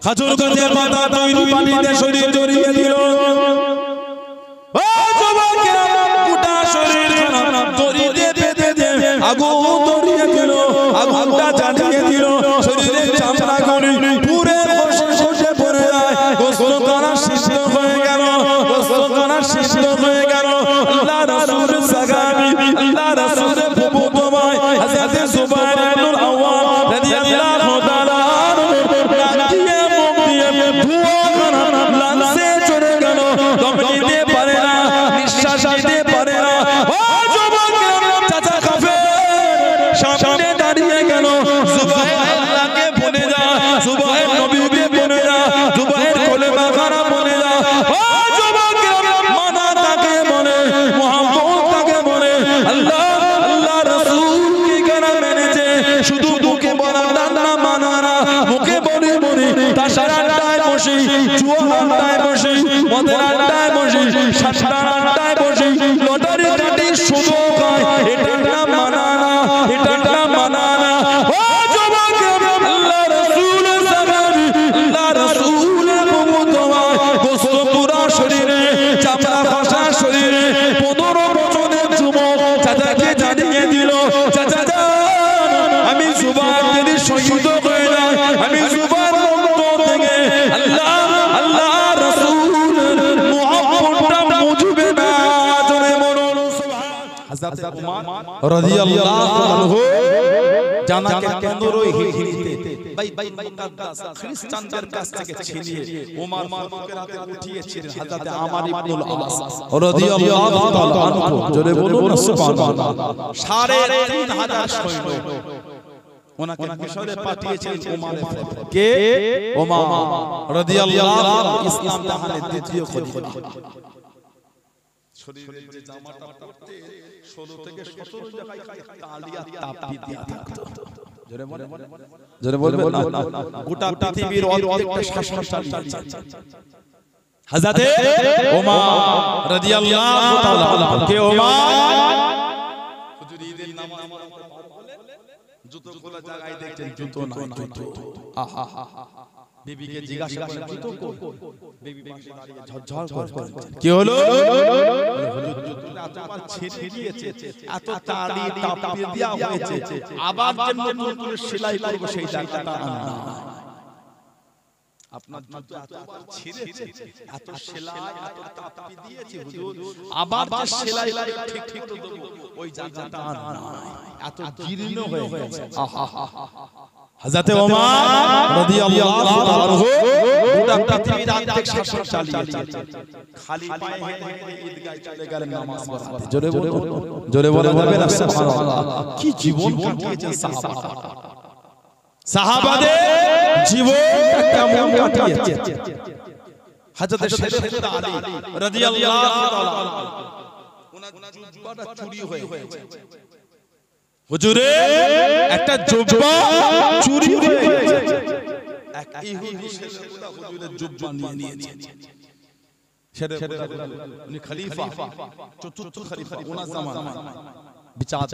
খাজুর গাছের পাতা তৈরি পানিতে শরীর জড়িয়ে দিল। ও যুবকেরা গোটা শরীর খারাপ দড়িতে বেঁধে দিয়ে আগুন ধরিয়ে দিল, আগুনটা জ্বালিয়ে দিল। শরীরের চামড়া গড়ি পুরে বসে পড়ে যায়, গোসল করা শেষ হয়ে গেল, গোসল করা শেষ হয়ে গেল। আল্লাহ রাসূলের সাহাবী, আল্লাহ রাসূলের ফুফুতো ভাই হযরত জুবাইর ইবনুল আওয়াম রাদিয়াল্লাহু তাআলা নাকিয়ে মুখ দিয়ে ধোঁয়া করা লাঞ্চে চলে গেল, দম নিতে পারে না, নিঃশ্বাস নিতে পারে না। ও যুবকেরা চাচা কাফের সামনে দাঁড়িয়ে গেল। জুবাইর আল্লাহকে বলে যা, জুবাইর নবীকে বলে যা, জুবাইর কলেমা খারা বলে যা। ও যুবকেরা মানা তাকে বলে, মুহাম্মদ তাকে বলে। আল্লাহ আল্লাহ রাসূল কি করে মেনেছে, শুধু মুখে বলা না, মানা না, মুখে বলে বলে তাসার আড্ডায় বসে, জুয়ার আড্ডায় বসে, মদের আড্ডায় বসে, সাতটার আড্ডায় বসে লটারি কাটি শুধু খায়। এটা না মানা না, এটা না মানা না। ও যুবকেরা আল্লাহ রাসূলের সাহাবী, আল্লাহ রাসূলের ফুফুতো ভাই, গোসল পুরা শরীরে, চামড়া ফাঁসা শরীরে, 15 বছরের যুবক চাচাকে জানিয়ে দিল, চাচা যান আমি জুবাইর যদি শহীদ হয়ে যাই, আমি জুবাইর রক্ত থেকে আল্লাহ আল্লাহ রাসূলের মুহাব্বতটা মুছবে না। জোরে বলুন সুবহান। হযরত উমর রাদিয়াল্লাহু আনহু জানাকে কেন্দ্রই হিরিতে বাইতুল মুকাদ্দাস খ্রিস্টানদের কাছ থেকে ছিনিয়ে ওমর ফারুকের হাতে উঠিয়েছিলেন হযরত আমর ইবনুল আস রাদিয়াল্লাহু তাআলা আনহু। জোরে বলুন সুবহানাল্লাহ। ৩,৫০০ সৈন্য ওনাকে মিশরে পাঠিয়েছিলেন ওমর। কে? ওমর রাদিয়াল্লাহু আনহু, ইসলাম জাহানের দ্বিতীয় খলিফা। শরীরের যে জামাটা পরতে 16 থেকে 17 জায়গায় তালিয়া তাপি দিয়া থাকতো। জোরে বলে, জোরে বলবেন না। গোটা পৃথিবীর অর্ধেকটা শাসন চালিয়েছে হযরত ওমর রাদিয়াল্লাহু তাআলা আনহু। কে ওমর? হুজুর ঈদের নামাজ জুতো খোলা জায়গায় দেখছেন, জুতো নাই, জুতো। আহা হা হা। বিবিকে জিজ্ঞাসা করলেন জুতো কই? বিবি পাশে দাঁড়িয়ে ঝরঝর করে। কি হলো? হুজুর জুতোটা আবার ছিঁড়ে গিয়েছে, এত তালি তাপি দেয়া হয়েছে, আবার যে নতুন করে সেলাই করব সেই জায়গাটা আর না। আপনার জুতো এতবার ছিঁড়েছে, এত সেলাই এত তাপি দিয়েছে হুজুর, আবার যে সেলাই করে ঠিক ঠিক তো দেব ওই জায়গাটা আর না, এত জীর্ণ হয়ে গেছে। আহা হা হা। হযরত ওমর রাদিয়াল্লাহু তাআলা আনহু গোটা পৃথিবীর অর্ধেক শাসন চালিয়েছে। খালি পায়ে হেঁটে হেঁটে ঈদগাহে চলে গেলেন নামাজ পড়তে। জোরে বলুন, জোরে বলা যাবে না সুবহানাল্লাহ। কি জীবন কাটিয়েছেন সাহাবারা, সাহাবাদের জীবনটা কেমন কাটিয়েছে। হযরত সাইয়েদনা আলী রাদিয়াল্লাহু তাআলা আনহু ওনার জুব্বাটা চুরি হয়ে গেছে। হুজুরে একটা জুব্বা চুরি হয়ে গেছে। এক ইহুদি ছেলেগুলো হুজুরের জুব্বা নিয়ে নিয়েছে। ছেলেগুলো উনি খলিফা, চতুর্থ খলিফা ওনার জামানায় বিচার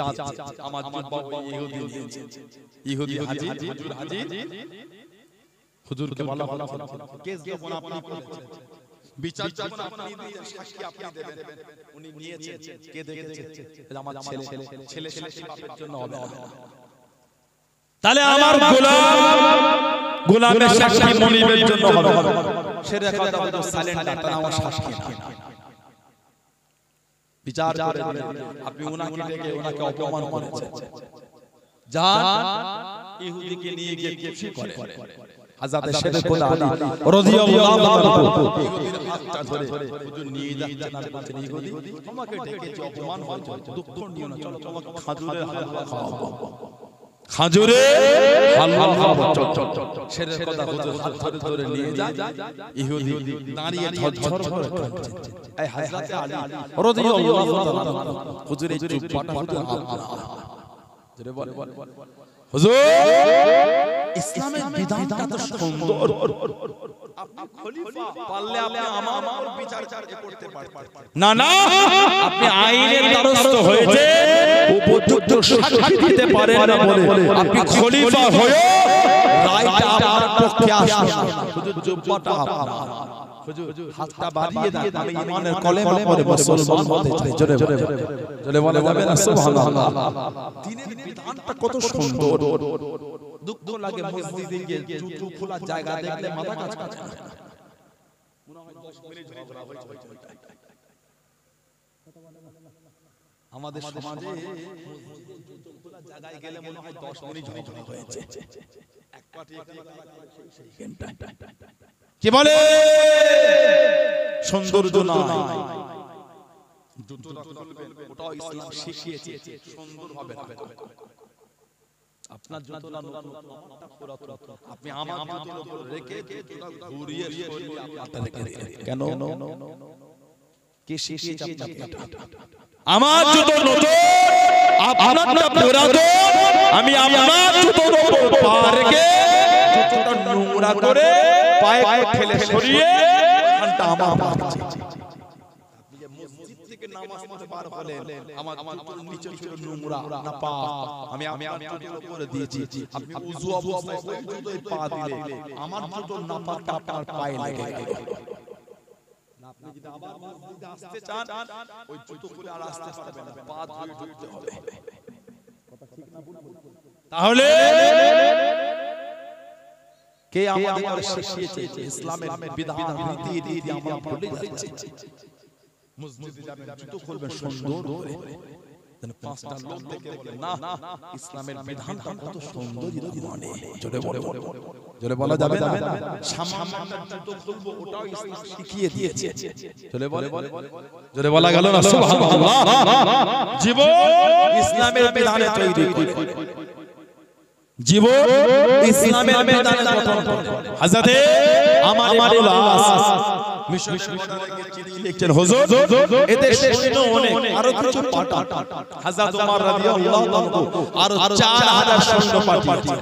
আমার জুব্বা ওই ইহুদি নিয়েছে। ইহুদি হাজী, হুজুর হাজী হুজুরকে বলা কেস যখন আপনি করেছেন, বিচার যখন আপনি দিয়ে সাক্ষী আপনি দেবেন, উনি নিয়েছেন, কে দেখেছে? আমার ছেলে, ছেলে সাক্ষী বাপের জন্য হবে না। তাহলে আমার গোলামের সাক্ষী মনিবের জন্য হবে। সেটা কথা বলতো সাইলেন্ট, তারা আমার সাক্ষী না। বিচার করে আপনি ওনাকে ডেকে ওনাকে অপমান করেছেন, যা ইহুদিকে নিয়ে গিয়ে খুশি করে। হযরত সাইয়েদনা আলী রাদিয়াল্লাহু তাআলা ইহুদির হাতটা ধরে হুজুর নিয়ে যাচ্ছেন আর বলছেন, ইহুদি তোমাকে ডেকেছি, অপমান হয়েছে, দুঃখ নিও না, চলো তোমাকে খাজুরের হালুয়া খাওয়াবো, খাজুরের হালুয়া খাওয়াবো, চল। সেটার কথা হুজুর হাত ধরে ধরে নিয়ে যায়। ইহুদি দাঁড়িয়ে ঝরঝর করে কাঁদছে। এই হযরত আলী রাদিয়াল্লাহু তাআলা হুজুরের জুব্বাটা হুজুর জোরে বল হুজুর, ইসলামের বিধানটা তো সুন্দর। আপনি খলিফা, পারলে আপনি আমার বিচার করতে পারতেন। না না, আপনি আইনের দ্বারস্থ হয়েছে, উপযুক্ত শাস্তি দিতে পারেন না বলে আপনি খলিফা হয়ে রায়টা আপনার পক্ষে আসবে না হুজুর জুব্বাটা আপনার হুজুর হাতটা বাড়িয়ে দেন আমি ঈমানের কলেমা পড়ে মুসলমান হতে চাই জোরে জোরে বলা যাবে না সুবহানাল্লাহ দ্বীনের বিধানটা কত সুন্দর দুঃখ লাগে মসজিদে গিয়ে জুতো খোলা জায়গা দেখলে মাথা কাজ করে মনে হয় 10 মিনিট ঝগড়া হয়েছে আমাদের সমাজে জুতো খোলা জায়গায় গেলে মনে হয় 10 মিনিট ঝগড়া হয়েছে এক পাটি কি বলে সৌন্দর্য নয় জুতোটা খুলবেন ওটাও ইসলাম শিখিয়েছে সুন্দর হবে না আপনার জুতোটা নতুন আপনি আমার জুতোর উপর রেখে জুতোটা ঘুরিয়ে সরিয়ে আপনার রেখে কেন কে শিখিয়েছে আপনাকে আমার জুতো নতুন আপনারটা পুরাতন আমি আমার জুতোর উপর পা রেখে জুতোটা নোংরা করে পায়ে ঠেলে সরিয়ে ঘন্টা আমার পাচ্ছে আপনি যে মসজিদ থেকে নামাজ পড়তে বার হলেন আমার জুতোর নিচে ছিল নোংরা না পা আমি জুতোর উপরে দিয়েছি আপনি ওযু অবস্থায় ওই জুতোয় পা দিলে আমার জুতোর নাপাকটা আপনার পায়ে লেগে গেল আপনি যদি আবার মসজিদে আসতে চান ওই জুতো খুলে আর আসতে পারবেন না পা ধুয়ে ঢুকতে হবে কথা ঠিক না ভুল তাহলে কে আমাদের শিখিয়েছে ইসলামের বিধান রীতি নীতি আমরা ভুলে যাচ্ছি মসজিদে যাবেন জুতো খুলবেন সুন্দর করে যেন পাঁচটা লোক দেখে বলে না ইসলামের বিধানটা কত সুন্দর মানে জোরে বলা যাবে না সামান্য জুতো খুলবো ওটাও ইসলাম শিখিয়ে দিয়েছে জোরে বলা গেল না সুবহানাল্লাহ জীবন ইসলামের বিধানে তৈরি করে জীবন ইসলামের বিধানে গঠন করে হযরতে আমার ইলাস মিশন লিখছেন হুজুর এতে সৈন্য অনেক আরো কিছু পাঠান হযরত ওমর রাদিয়াল্লাহু তাআলা আর 4000 সৈন্য পাঠিয়েছেন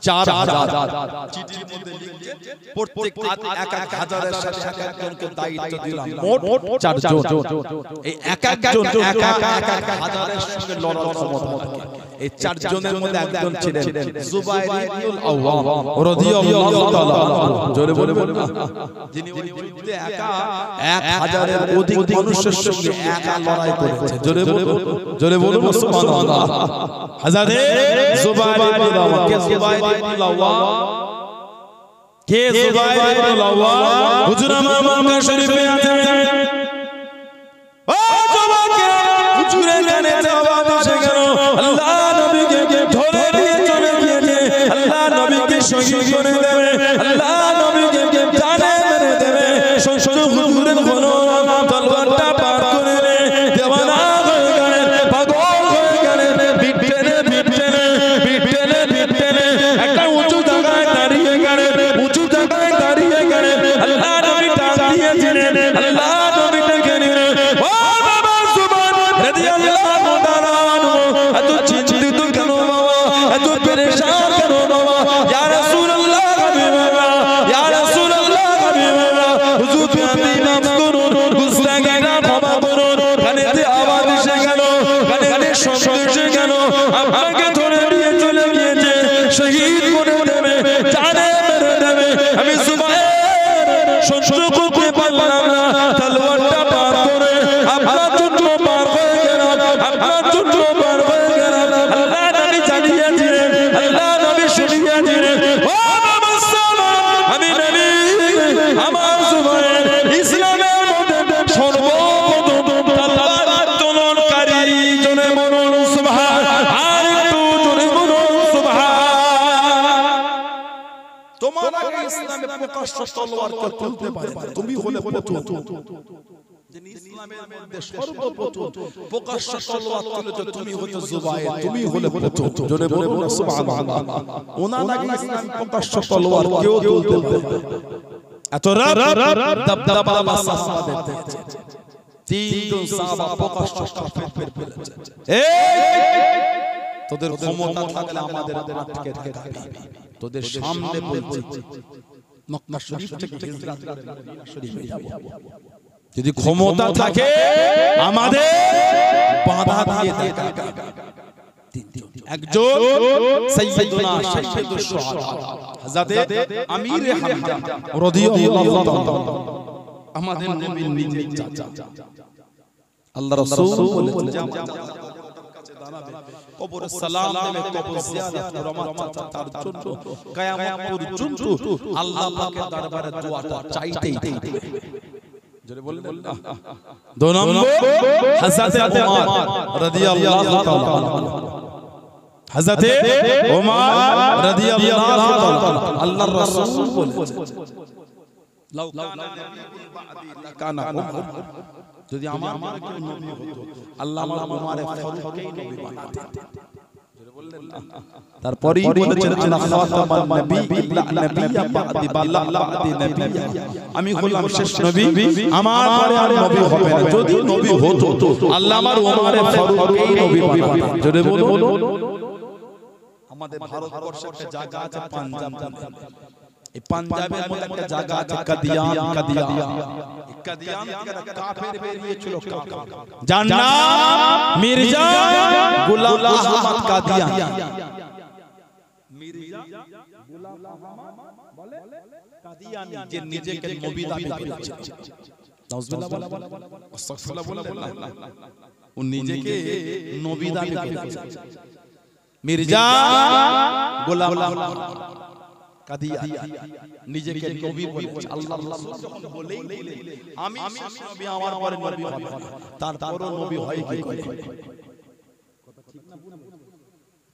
4000 চিঠির মধ্যে লিখছেন প্রত্যেক এক এক হাজারের সাথে এক একজনকে দায়িত্ব দিলাম মোট 4 জন এই এক একজন এক এক হাজারের সঙ্গে লড়ার ক্ষমতা থাকে এই 4 জনের মধ্যে একজন ছিলেন জুবাইর ইবনুল আওয়াম রাদিয়াল্লাহু তাআলা জোরে বলবেন না যিনি ওই যুদ্ধে একা 1000 এর অধিক মানুষের সঙ্গে একা লড়াই করেছে জোরে বলুন সুবহানাল্লাহ হযরত জুবাইর ইবনুল আওয়াম কে জুবাইর ইবনুল আওয়াম কে জুবাইর ইবনুল আওয়াম হুজুর আমার মক্কা শরীফে আছে ও জবাকে হুজুরের কানে জবাব আসে কেন আল্লাহ নবীকে ধরে নিয়ে চলে গিয়েছে আল্লাহ নবীকে শহীদ করে দেবে আল্লাহ নবীকে জানে মেরে দেবে শ্বশুর হুজুরের হলো তলোয়ারটা পার করে দেওয়ানা হয়ে গেলেন পাগল হয়ে গেলেন বিট্টেনে একটা উঁচু জায়গায় দাঁড়িয়ে গেলেন আল্লাহ নবী ডাক দিয়েছিলেন আল্লাহ নবী ডেকে নিলেন ও বাবা সুবহান রাদিয়াল্লাহু তাআলা এত চিন্তিত কেন বাবা এত পেরেশান কেন বাবা ইয়া রাসূলুল্লাহ হাবিবাল্লাহ ইয়া রাসূলুল্লাহ হাবিবাল্লাহ হুজুর আপনি মাফ করুন গুস্তাখিরা ক্ষমা করুন কানেতে আওয়াজ এসে গেল কানেতে শব্দ এসে গেল আপনাকে ধরে নিয়ে চলে গিয়েছে শহীদ করে দেবে জানে মেরে দেবে আমি সুবহান সহ্য করতে পারলাম না তলোয়ারটা পার করে আপনার জন্য পার হয়ে গেলাম আল্লাহ নবী জানিয়েছিলেন আল্লাহ নবী শুনিয়েছিলেন ও বাবা সালাম আমি নবী আমার সুবহান ইসলামের মধ্যে সর্বপ্রথম তলোয়ার উত্তোলনকারী জনে বলুন সুবহান আর একটু জনে বলুন সুবহান তোমার আগে ইসলামে প্রকাশ্য তলোয়ার কে তুলতে পারে তুমি হলে প্রথম যিনি ইসলামের মধ্যে সর্বপ্রথম প্রকাশ্য তলোয়ার তুলেছো তুমি হচ্ছে জুবাইর তুমি হলে প্রথম জোরে বলুন সুবহানাল্লাহ ওনার আগে ইসলাম প্রকাশ্য তলোয়ার কেউ তুলতে পারে এত দবদবা সাহাবা দেখতে তিনজন সাহাবা প্রকাশ্য কাফের বলেছে তোদের ক্ষমতা থাকলে আমাদের আটকে রাখবি তোদের সামনে বলছি মক্কা শরীফ থেকে হিজরত করে মদিনা শরীফে যাব যদি ক্ষমতা থাকে আমাদের বাধা দিয়ে দেখাবে একজন সাইয়্যিদুনা সাইয়্যিদুশ শুহাদা হযরত আমির হামজা রাদিয়াল্লাহু তাআলা আমাদের নবীর নিজের চাচা আল্লাহ রাসূল বলেছেন কবরে সালাম দেবে কবর জিয়ারত রহমত তার জন্য কিয়ামত পর্যন্ত আল্লাহ পাকের দরবারে দোয়াটা চাইতেই থাকবে জোরে বললেন না দো নম্বর হযরত ওমর রাদিয়াল্লাহু তাআলা হযরত ওমর রাদিয়াল্লাহু তাআলা আল্লাহর রাসূল বলেছেন লাউ কানা নবী বাদি লাকানা ওমর যদি আমার কেউ নবী হতো আল্লাহ আমার ওমরে ফারুককেই নবী বানাতেন জোরে বললেন না তারপরেই বলেছেন আনা খাতামান নবী ইল্লা নবিয়্যা বাদি বাল্লা বাদি নবিয়্যা আমি হলাম শেষ নবী আমার পরে আর নবী হবে না যদি নবী হতো আল্লাহ আমার ওমরে ফারুককেই নবী বানাতেন জোরে বলুন আমাদের ভারতবর্ষে একটা জায়গা আছে পাঞ্জাব এই পাঞ্জাবের মধ্যে একটা জায়গা আছে কাদিয়ান কাদিয়ান থেকে কাফের বেরিয়েছিল যার নাম মির্জা গোলাম আহমদ কাদিয়ান মির্জা গোলাম আহমদ বলে কাদিয়ানি যে নিজেকে নবী দাবি করেছে নাউজুবিল্লাহ আস্তাগফিরুল্লাহ বললেন না ও নিজেকে নবী দাবি করেছে মির্জা গোলাম আহমদ কাদিয়ানি নিজেকে নবী বলেছে আল্লাহর রাসূল যখন বলেই আমি নবী আমার পরে নবী হবে তারপরও নবী হয় কি করে কথা ঠিক না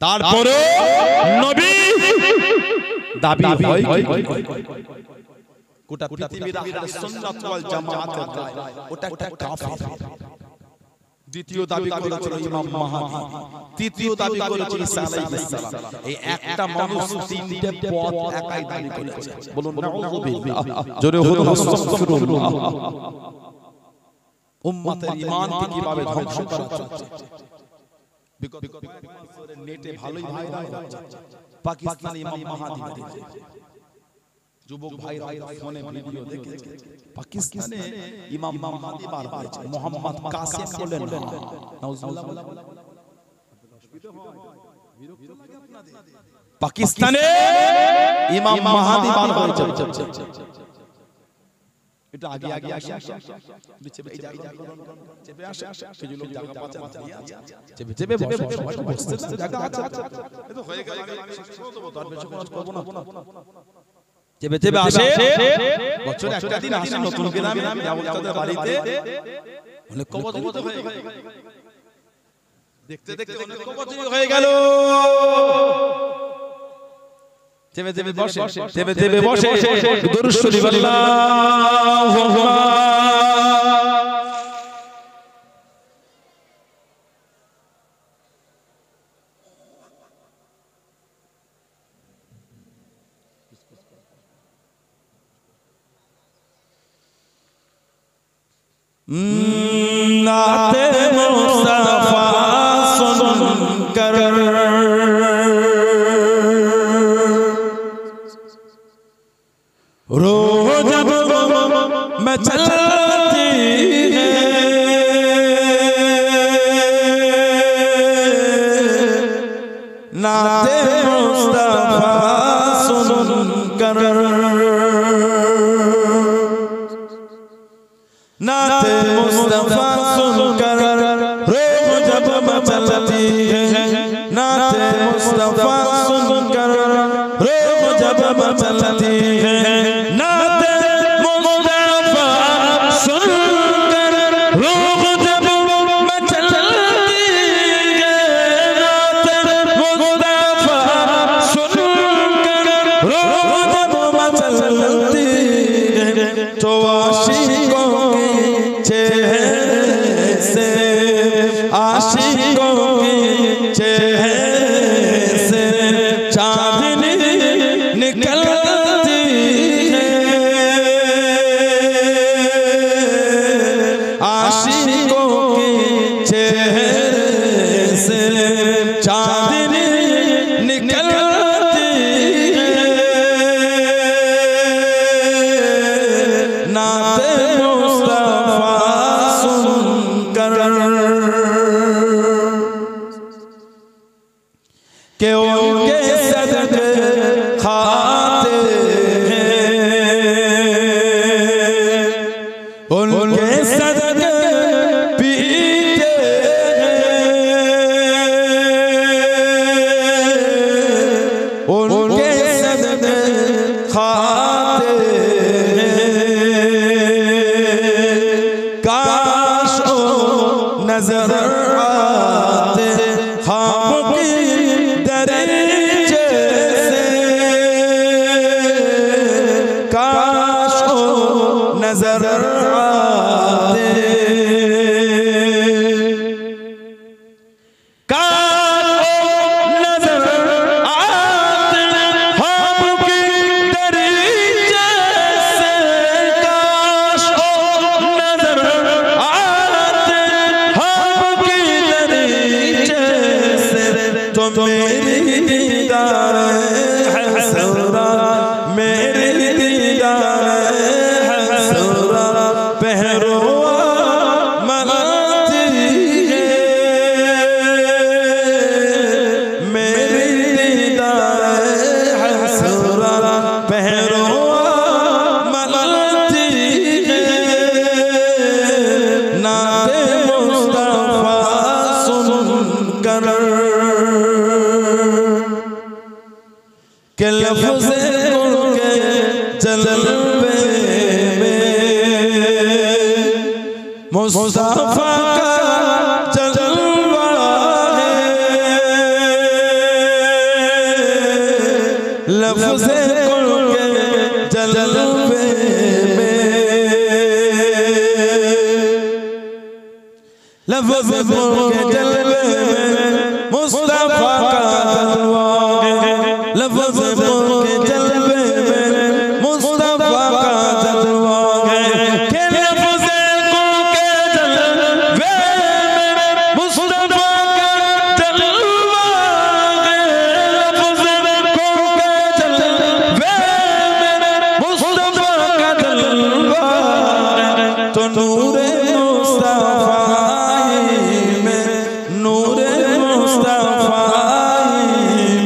তারপরও নবী দাবি হয় কি করে গোটা পৃথিবীর আহলে সুন্নাত ওয়াল জামাতের রায় ওটা একটা কাফির দ্বিতীয় দাবি করেছিল ইমাম মাহদি তৃতীয় দাবি করেছিল ঈসা আলাইহিস সালাম এই একটা মানুষ তিনটে পথ একাই দাবি করেছে বলুন নাউযুবিল্লাহ জোরে বলুন আস্তাগফিরুল্লাহ উম্মতের ঈমানকে কিভাবে ধ্বংস করা হচ্ছে নেটে ভালোই ভাইরাল হচ্ছে পাকিস্তানি ইমাম মাহদি যুবক ভাইরা ফোনে ভিডিও দেখেছে পাকিস্তানে ইমাম মাহদি বার হয়েছে মোহাম্মদ কাসেম বলেন নাউজুবিল্লাহ পাকিস্তানে ইমাম মাহদি বার হয়েছে এটা আগে আগে আসে চেপে চেপে আসে কিছু লোক জায়গা পাচ্ছে চেপে চেপে বসে জায়গা আছে এটা হয়ে গেল তার বেশি খরচ করব না চেপে চেপে আসে বছরে একটা দিন আসে নতুন গ্রামে যাবতাদের বাড়িতে অনেক কবজ হয়ে গেল দেখতে দেখতে অনেক কবজ হয়ে গেল চেপে চেপে বসে চেপে চেপে বসে দরুদ শরীফ আল্লাহু আকবার नाते मुस्तफा सुनकर रोज जब मैं चलती है नाते मुस्तफा सुनकर नाते मुस्तफा सुनकर रोज जब मैं चलती है नाते मुस्तफा सुनकर रोज जब मैं चलती है नाते मुस्तफा सुनकर रोज जब मैं चलती है नाते मुस्तफा सुनकर रोज जब मैं चलती है तो आशिकों चेहरे से नजर आते के लफ्ज़ के जलवे में मुस्तफा का जलवा है लफ्ज़ के जलवे में लफ्ज़ के जलवे में मुस्तफा का जलवा लफ्ज़ के जलवे में मुस्तफा का जलवा है के लफ्ज़ के जलवे में मुस्तफा का जलवा है लफ्ज़ के जलवे में मुस्तफा का जलवा है तो नूरे मुस्तफा में नूरे मुस्तफा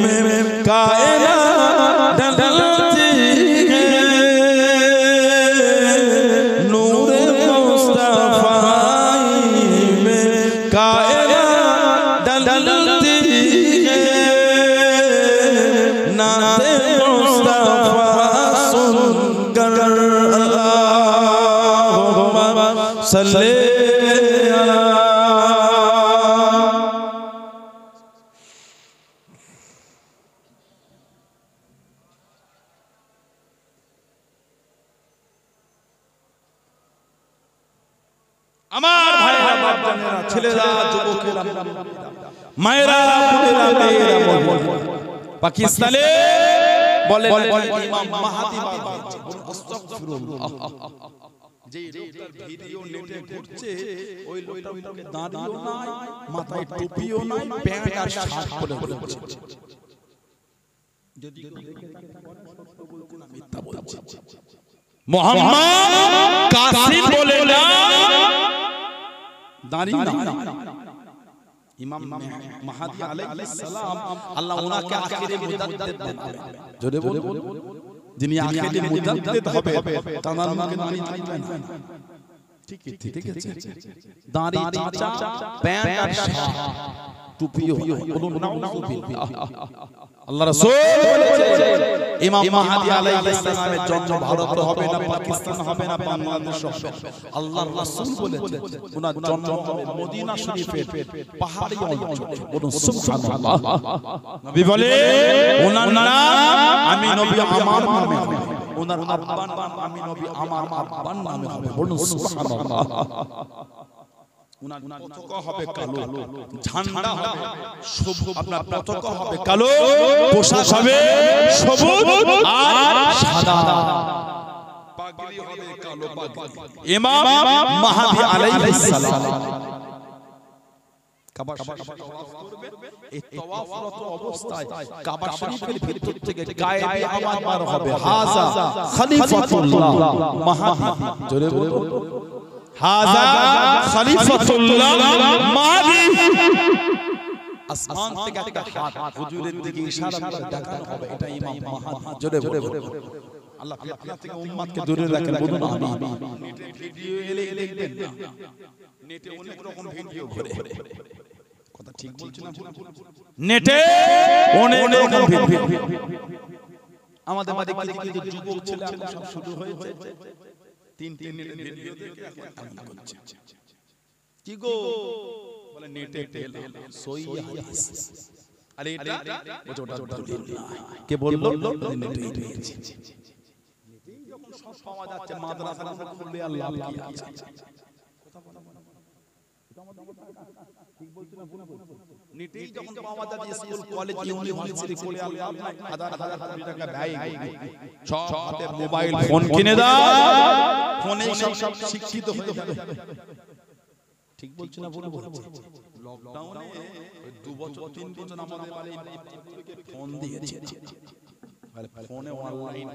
में कायनात ढलती है नूरे मुस्तफा में कायनात ढलती है नाते मुस्तफा सुनकर अल्लाहुम्मा सल्ली अला আমার ভাইরা বাপজানেরা ছেলেরা যুবকেরা মায়েরা বোনেরা মেয়েরা পাকিস্তানে বলে ইমাম মাহদি বাবা আস্তাগফিরুল্লাহ যে লোকটার ভিডিও নেটে ঘুরছে ওই লোকটার মুখে দাঁড়িও নাই মাথায় টুপিও নাই প্যান্ট আর শার্ট পরে ঘুরছে যদি মিথ্যা বলছে মোহাম্মদ কাসিম বলে না দাঁড়িয়ে না ইমাম মাহদি আলাইহিস সালাম আল্লাহ ওনাকে আখিরে মুজাদ্দিদ বানাবেন জোরে বলুন যিনি আখিরে মুজাদ্দিদ হবে তার মুখে দাঁড়িয়ে থাকবেন ঠিক আছে দাঁড়িয়ে চাচা প্যান্ট আর শার্ট টুপিও বলুন নাউযুবিল্লাহ আল্লাহ রাসূল বলেছেন ইমাম মাহদি আলাইহিস সালামের জন্ম ভারতে হবে না পাকিস্তান হবে না বাংলাদেশ হবে আল্লাহর রাসূল বলেছেন ওনার জন্ম হবে মদিনা শরীফের পাহাড়ি অঞ্চলে বলুন সুবহানাল্লাহ নবী বলে ওনার নাম আমি নবী আমার নামে হবে ওনার আব্বার নাম আমি নবী আমার আব্বার নামে হবে বলুন সুবহানাল্লাহ উনার পতাকা হবে কালো ঝান্ডা হবে সবুজ আপনার পতাকা হবে কালো পোশাক হবে সবুজ আর সাদা পাগড়ি হবে কালো পাগড়ি ইমাম মাহদি আলাইহিস সালাম কাবা শরীফে তাওয়াফ করবে এই তাওয়াফরত অবস্থায় কাবা শরীফের ভিতর থেকে গায়েবী আওয়াজ বার হবে হাযা খলিফাতুল্লাহ মাহদি জোরে বলুন হাযা খলিফাতুল্লাহ মাহদি আসমান থেকে একটা হাত হুজুরের দিকে ইশারা করে দেখানো হবে এটা ইমাম মাহদি জোরে বলুন আল্লাহ ফিতনা থেকে উম্মতকে দূরে রাখেন বলুন আমিন নেটে ভিডিও এলে দেখবেন না নেটে অনেক রকম ভিডিও ঘুরে কথা ঠিক বলছি না নেটে অনেক রকম ভিডিও আমাদের মাঝে কিছু যুবক ছেলে সব শুরু হয়েছে তিন ভিডিও দেখে এখন করছে কি গো বলে নেটে সই হাদিস আরে এটা ওটা দলিল না কে বলল নেটে পেয়েছি যখন সব পাওয়া যাচ্ছে মাদ্রাসা খুললে আল্লাহ কি আছে ঠিক বলছি না ভুল বলছি নিটেই যখন পাওয়া যাচ্ছে স্কুল কলেজ ইউনিভার্সিটি করে আল্লাহ হাজার হাজার কোটি টাকা ব্যয় সব মোবাইল ফোন কিনে দাও ফোনে সব শিক্ষিত হয়ে যাবে ঠিক বলছি না ভুল বলছি লকডাউনে 2 বছর 3 বছর আমাদের বাড়ি ফোন দিয়েছে ফোনে অনলাইন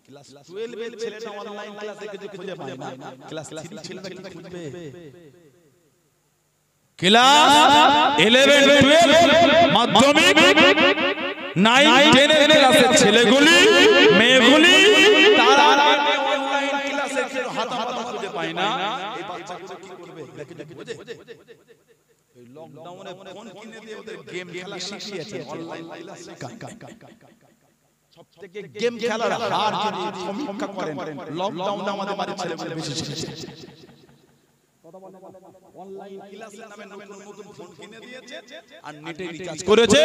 ক্লাস 12 এর ছেলেটা অনলাইন ক্লাসে কিছু খুঁজে পায় না ক্লাস 3 ছেলেটা কি খুঁজবে ক্লাস 11 12 মাধ্যমিক 9 10 এর ক্লাসের ছেলেগুলি মেয়েগুলি তারা অনলাইন ক্লাসে কেউ হাতে খুঁজে পায় না এই বাচ্চাগুলো কি করবে দেখে বুঝে এই লকডাউনে ফোন কিনে দিয়ে ওদের গেম খেলা শিখিয়েছে অনলাইন ক্লাস সবথেকে গেম খেলার হার যদি সমীক্ষা করেন লকডাউনে আমাদের বাড়ির ছেলেগুলো বেশি শিখেছে অনলাইন ক্লাসের নামে নতুন ফোন কিনে দিয়েছে আর নেটে রিচার্জ করেছে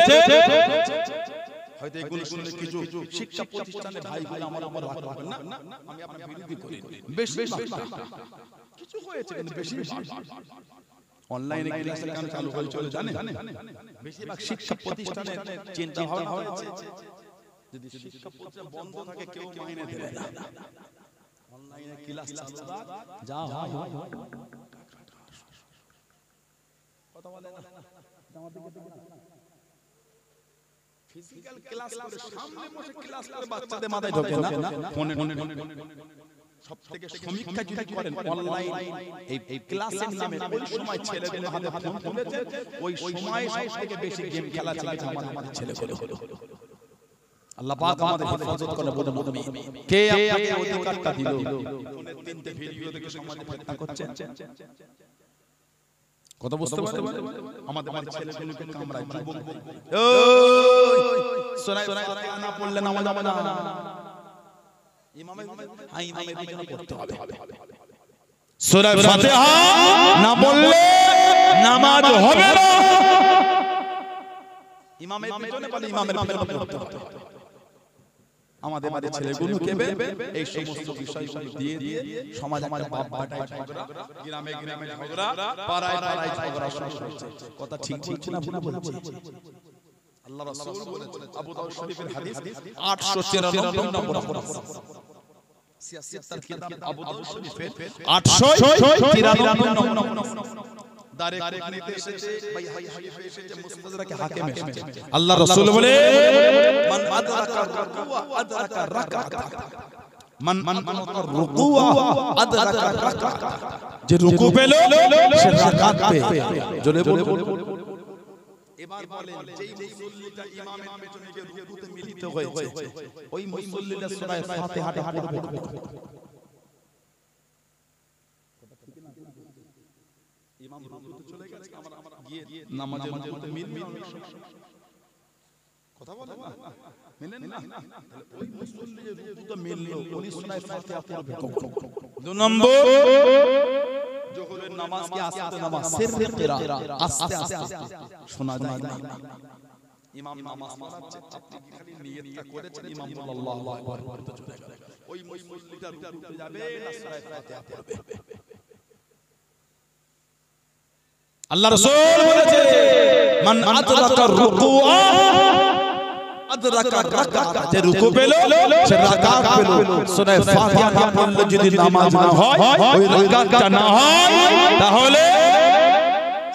হয়তো এগুলো শুনে কিছু শিক্ষা প্রতিষ্ঠানে ভাইগুলো আমার উপর রাগ করবেন না আমি আপনার বিরোধী করি বেশি কিছু হয়েছে কিন্তু বেশি অনলাইনে ক্লাস কেন চালু হয়ে চলে জানেন বেশিরভাগ শিক্ষা প্রতিষ্ঠানে চিন্তা ভাবনা হয়েছে যদি শিক্ষা প্রতিষ্ঠান বন্ধ থাকে কেউ মাইনে দেবে না অনলাইনে ক্লাস চালু যা হয় কথা বলে না ফিজিক্যাল ক্লাস করে সামনে বসে ক্লাস করে বাচ্চাদের মাথায় ঢোকে না ফোনে সবথেকে সমীক্ষা যদি করেন অনলাইন এই ক্লাসের নামে ওই সময় ছেলেগুলো হাতে ফোন তুলেছে ওই সময় সবথেকে বেশি গেম খেলা চলেছে আমাদের ছেলেগুলো আল্লাহ পাক আমাদের হেফাজত করে বলে মুমিন কে আপনাকে অধিকারটা দিল ফোনে তিনটে ভিডিও দেখে সমাজে ফেতনা করছেন কত বুঝতে পারছেন আমাদের বাড়ির ছেলেগুলোকে কামড়ায় যুবক ওই শোনায় না পড়লে নামাজ হবে না ইমামের পিছনে পড়তে হবে সূরা ফাতিহা না পড়লে নামাজ হবে না ইমামের পিছনে বলে ইমামের পিছনে পড়তে হবে আমাদের বাড়ির ছেলেগুলোকে এই সমস্ত বিষয়গুলো দিয়ে দিয়ে সমাজে বাপ বাটায় ঝগড়া গ্রামে গ্রামে ঝগড়া পাড়ায় পাড়ায় ঝগড়া শুরু হচ্ছে কথা ঠিক বলছি না ভুল বলছি আল্লাহ রাসূল বলেছেন আবু দাউদ শরীফের হাদিস 894 নম্বর সিয়াসিয়াত কিতাব আবু দাউদ শরীফের 894 নম্বর দারে কুতনিতে এসেছে ভাই হাদিসে এসেছে মুস্তাদরাকে হাকিম এসেছে আল্লাহ রাসূল বলে মান আদরাকা রুকুআ আদরাকা রাকাআত মান আদরাকা রুকুআ আদরাকা রাকাআত যে রুকু পেল সে রাকাত পেয়ে জোরে বলুন এবার বলেন যেই মুসল্লিটা ইমামের পেছনে গিয়ে রুকুতে মিলিত হয়েছে ওই মুসল্লিটা সূরা ফাতিহাটা পড়বে ইমাম রুকুতে চলে গেছে আমরা গিয়ে নামাজের মধ্যে মিলবে কথা বলেন না মিলেন না ওই মুসল্লি যে রুকুতে মিললো উনি সূরা ফাতিহা পড়বে 2 নম্বর যোহরের নামাজ কি আস্তে নামাজ সিররে কিরা আস্তে আস্তে শোনা যায় না ইমাম নামাজ পড়াচ্ছে আপনি খালি নিয়তটা করেছেন ইমাম আল্লাহু আকবার বলতে চলে গেল ওই মুসল্লিটা রুকুতে যাবে না সূরা ফাতিহা পড়বে আল্লাহ রাসূল বলেছে মান আদরাকা রুকুআ আদরাকা রাকাত যে রুকু পেল সে রাকাত পেল সূরা ফাতিহা না পড়লে যদি নামাজ না হয় ওই রাকাতটা না হয় তাহলে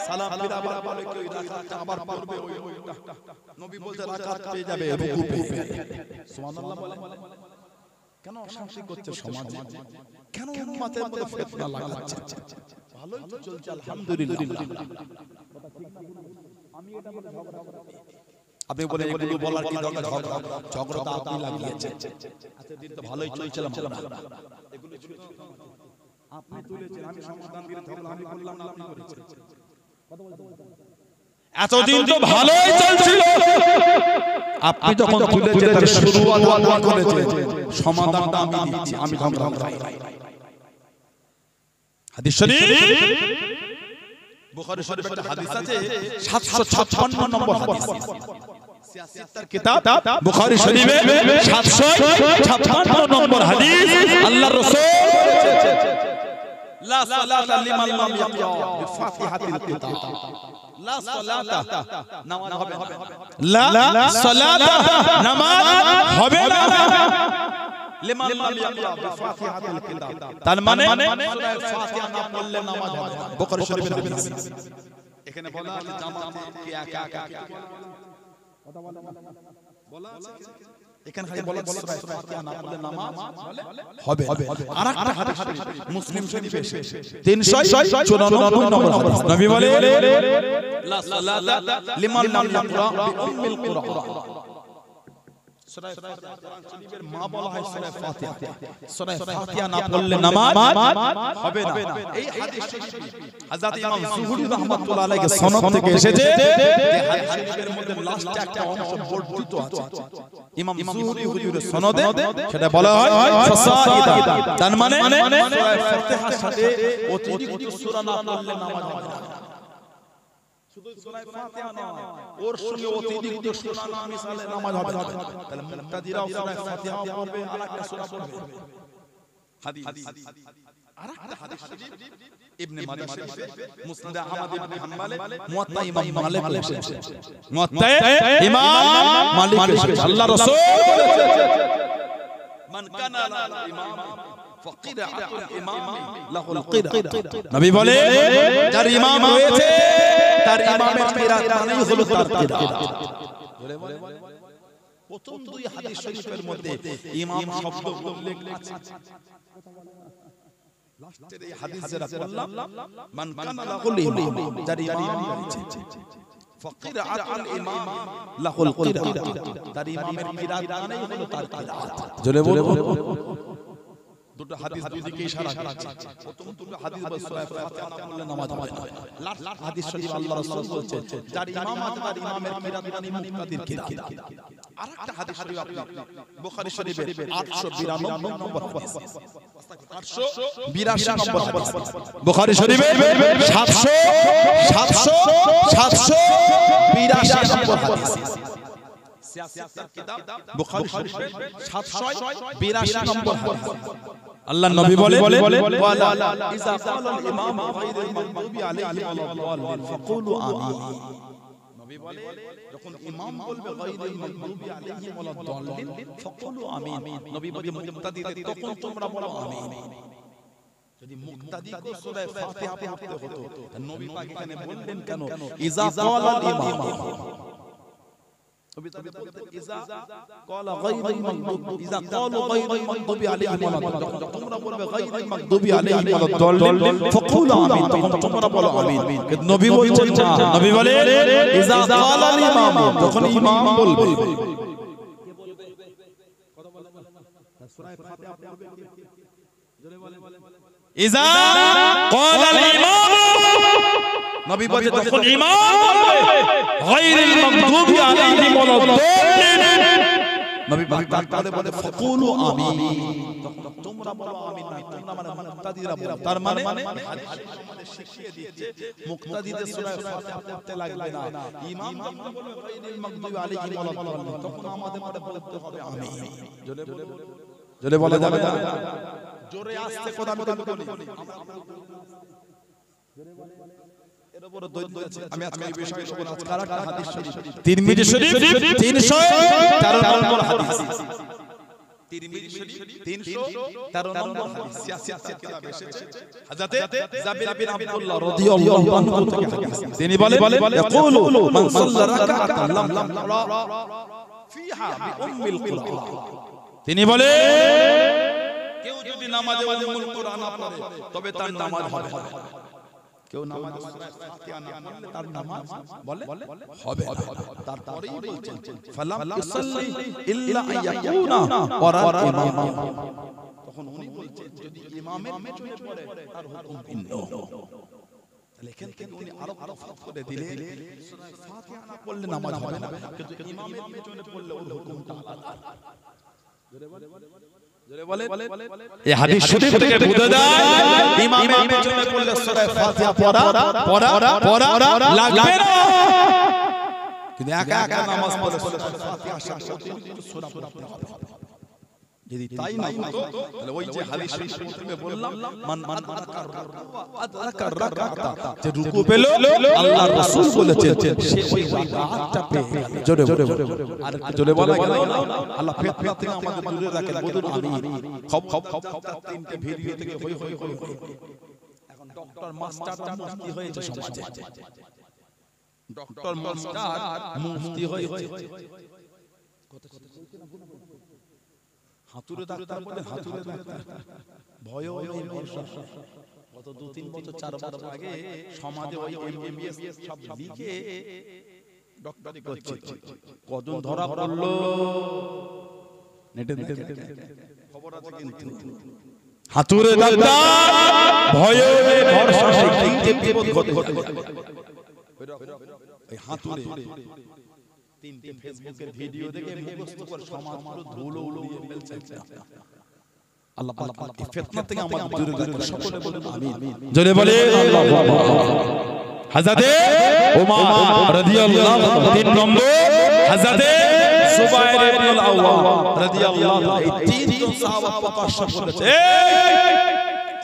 সালাম ফিরে আবার বলে কি রাকাতটা আবার পড়বে ওইটা নবী বলতে রাকাত পেয়ে যাবে রুকু পেয়ে সুবহানাল্লাহ বলে কেন অশান্তি করছে সমাজ কেন উম্মতের মধ্যে ফিতনা লাগাচ্ছে ভালোই তো চলছে আলহামদুলিল্লাহ আমি এটা বলে ঝগড়া আপনি বলে এগুলো বলার কি দরকার ঝগড়া আপনি লাগিয়েছেন আচ্ছা দিন তো ভালোই চলছিল এগুলো ছিল আপনি তুলেছেন আমি সমাধান করে ঝগড়া আমি বললাম না আপনি করেছেন কথা বলতে এতদিন তো ভালোই চলছিল আপনি যখন তুলেছেন তার শুরুয়াত আপনি করেছেন সমাধানটা আমি দিচ্ছি আমি ঝগড়া করাই হাদিস শরীফ বুখারী শরীফে একটা হাদিস আছে 756 নম্বর হাদিস 76 কিতাব বুখারী শরীফে 756 নম্বর হাদিস আল্লাহর রাসূল বলেছেন লা সালাতা লিমান লাম ইয়াকরা বিফাতিহাতিল কিতাব লা সালাতা নামাজ হবে লা সালাতা নামাজ হবে না লিমান লাম ইয়াকরা বিফাতিহাতিল কিতাব তার মানে সূরা ফাতিহা না পড়লে নামাজ হবে না বুখারী শরীফের হাদিস এখানে বলা আছে জামাতে কি একা একা কথা বলা আছে এখানে খালি বলা আছে সূরা ফাতিহা না পড়লে নামাজ হবে আরেকটা হাদিস মুসলিম শরীফে 394 নম্বর হাদিস নবী বলে লা সালাতা লিমান লাম ইয়াকরা বিউম্মিল কুরআন সূরা শরীফের মা বলা হয় সূরা ফাতিহা সূরা ফাতিহা না পড়লে নামাজ হবে না এই হাদিস শরীফ হযরত ইমাম যুহরি রাহমাতুল্লাহ আলাইহি সনদ থেকে এসেছে এই হাদিস শরীফের মধ্যে লাস্টে একটা অংশ বর্ধিত আছে ইমাম যুহরি হুজুরের সনদে সেটা বলা হয় ফাসাইদা তার মানে সূরা ফাতিহার সাথে অতিরিক্ত সূরা না পড়লে নামাজ হবে না শুধু সূরা ফাতিহা নয় ওর সঙ্গে অতিরিক্ত সূরা না মিশালে নামাজ হবে না তাহলে মুক্তাদিরাও সূরা ফাতিহা পড়বে আর একটা সূরা পড়বে হাদিস আরেকটা হাদিস শরীফ ইবনে মাজাহ শরীফে মুসনাদ আহমদ ইবনে হাম্বলে মুওয়াত্তা ইমাম মালিক এসেছে মুওয়াত্তা ইমাম মালিক এসেছে আল্লাহর রাসূল বলেছেন মান কানা লাল ইমাম ফাকিরাতুল ইমাম লাহুল কিরাত নবী বলে যার ইমাম রয়েছে তার ইমামের কিরাত মানেই হলো তার কিরাত বলে প্রথম দুই হাদিস শরীফের মধ্যে ইমাম শব্দ উল্লেখ আছে লাস্টের এই হাদিস যেটা বললাম মান কানা লাহুল ইমাম যার ইমাম রয়েছে ফাকিরাতুল ইমাম লাহুল কিরাত তার ইমামের কিরাত মানেই হলো তার কিরাত জোরে বলো দুটো হাদিস দুই দিকে ইশারা করছে প্রথম দুটো হাদিস বলে সূরা ফাতিহা না পড়লে নামাজ হবে না লাস্ট হাদিস শরীফ আল্লাহর রাসূল বলেছেন যার ইমাম আছে তার ইমামের কিরাত মানে মুক্তাদির কিরাত আরেকটা হাদিস শরীফ আপনি বুখারী শরীফের 892 নম্বর হাদিস 882 নম্বর হাদিস বুখারী শরীফের 782 নম্বর হাদিস 76 কিতাব বুখারী শরীফের 782 নম্বর হাদিস আল্লাহর নবী বলে ওয়ালা ইযা ক্বালাল ইমাম গায়রুল মাগদুবি আলাইহিম ওয়ালাদ-দাল্লিন ফাকুলু আমিন নবী বলে যখন ইমাম বলবে গায়রুল মাগদুবি আলাইহিম ওয়ালাদ-দাল্লিন ফাকুলু আমিন নবী বলে মুক্তাদিদের তখন তোমরা বলো আমিন যদি মুক্তাদিকে সূরা ফাতিহা পড়তে হতো নবী পাক এখানে বললেন কেন ইযা ক্বালাল ইমাম ইযা ক্বালা গায়রুল মাগদুব ইযা ক্বালু গায়রুল মাগদুবি আলাইহিম ওয়ালাদ-দাল্লিন তোমরা বলবে গায়রুল মাগদুবি আলাইহিম ওয়ালাদ-দাল্লিন ফাকুলু আমিন তখন তোমরা বলো আমিন কিন্তু নবী বলছেন না নবী বলে ইযা ক্বালাল ইমাম যখন ইমাম বলবে কে বলবে কথা বলে সূরা ফাতিহা পড়বে জোরে বলেন ইযা ক্বালাল ইমাম নবী বলে যখন ইমাম বলবে গায়রুল মাগদুবি আলাইহিম ওয়ালাদ-দাল্লিন নবী পাক তারপরে বলে ফাকুলু আমিন তখন তোমরা বলো আমিন না তোমরা মানে মুক্তাদিরা বলো তার মানে হাদিস আমাদের শিখিয়ে দিচ্ছে মুক্তাদিদের সূরা ফাতিহা পড়তে লাগবে না ইমাম যখন বলবে গায়রুল মাগদুবি আলাইহিম ওয়ালাদ-দাল্লিন তখন আমাদের মধ্যে বলতে হবে আমিন জোরে বলা যাবে না জোরে আস্তে কথা আমি বলি জোরে বলে এর উপর দৈন্য আছে আমি আজকে এই বিষয়ে বলবো আজকে আরেকটা হাদিস শরীফ তিরমিজি শরীফ 313 নম্বর হাদিস তিরমিজি শরীফ 313 নম্বর হাদিস 76 কিতাবে এসেছে হযরত জাবির বিন আব্দুল্লাহ রাদিয়াল্লাহু আনহু থেকে হাদিস তিনি বলেন ইয়াকুলু মান সাল্লা রাকাতান লাম ইয়াকরা ফিহা বিউম্মিল কুরআন তিনি বলে কেউ যদি নামাজে উম্মুল কুরআন না পড়ে তবে তার নামাজ হবে না কেউ নামাজ সূরা ফাতিহা না পড়লে তার নামাজ বলে হবে তারপরেই বলছেন ফালাম ইসাল্লি ইল্লা আইয়াকুনা ওয়ারা ইমাম তখন উনি বলছেন যদি ইমামের পেছনে পড়ে তার হুকুম ভিন্ন তাহলে এখান থেকে উনি আরো ফাত করে দিলেন সূরা ফাতিহা না পড়লে নামাজ হবে না কিন্তু ইমামের পেছনে পড়লে ওর হুকুমটা আলাদা জোরে বলে এই হাদিস শরীফ থেকে বুঝা যায় ইমামের পেছনে পড়লে সূরা ফাতিহা পড়া লাগবে না কিন্তু একা একা নামাজ পড়ে ফাতিহা সূরা পড়তে হবে। যদি তাই না হতো তাহলে ওই যে হাদিস শরীফে বললাম মান আদরাকা রাকাতা যে রুকু পেল আল্লাহর রাসূল বলেছেন সে ওই রাকাতটা পেয়ে গেল। জোরে জোরে আর জোরে বলা গেল আল্লাহ ফিতনা থেকে আমাদের দূরে রাখেন। বলুন আমিন। খপ খপ তিনটে ভিডিও থেকে হই হই হই এখন ডক্টর মাস্টারটা মুফতি হয়েছে সমাজে। ডক্টর মাস্টার মুফতি হয়েছে। হাতুড়ে ডাক্তার বলে হাতুড়ে ডাক্তার ভয়ও নেই ভরসা। গত 2-3 বছর 4 বছর আগে সমাজে ওই এমবিবিএস সব লিখে ডক্টরি করছে। কজন ধরা পড়লো নেটে খবর আছে কিন্তু হাতুড়ে ডাক্তার ভয়ও নেই ভরসা। সেই যে বিপদ ঘটে এই হাতুড়ে তিনটে ফেসবুকের ভিডিও দেখে মুখস্থ করে সমাজ পুরো ধুলো উড়িয়ে ফেলছে। আল্লাহ পাক এই ফিতনা থেকে আমাদের দূরে রাখুন। সকলে বলুন আমিন। জোরে বলে আল্লাহু আকবার। হযরতে ওমর রাদিয়াল্লাহু আনহু 3 নম্বর, হযরতে সুবাইর ইবনে আওয়াম রাদিয়াল্লাহু আনহু, এই তিনজন সাহাবা প্রকাশ করেছে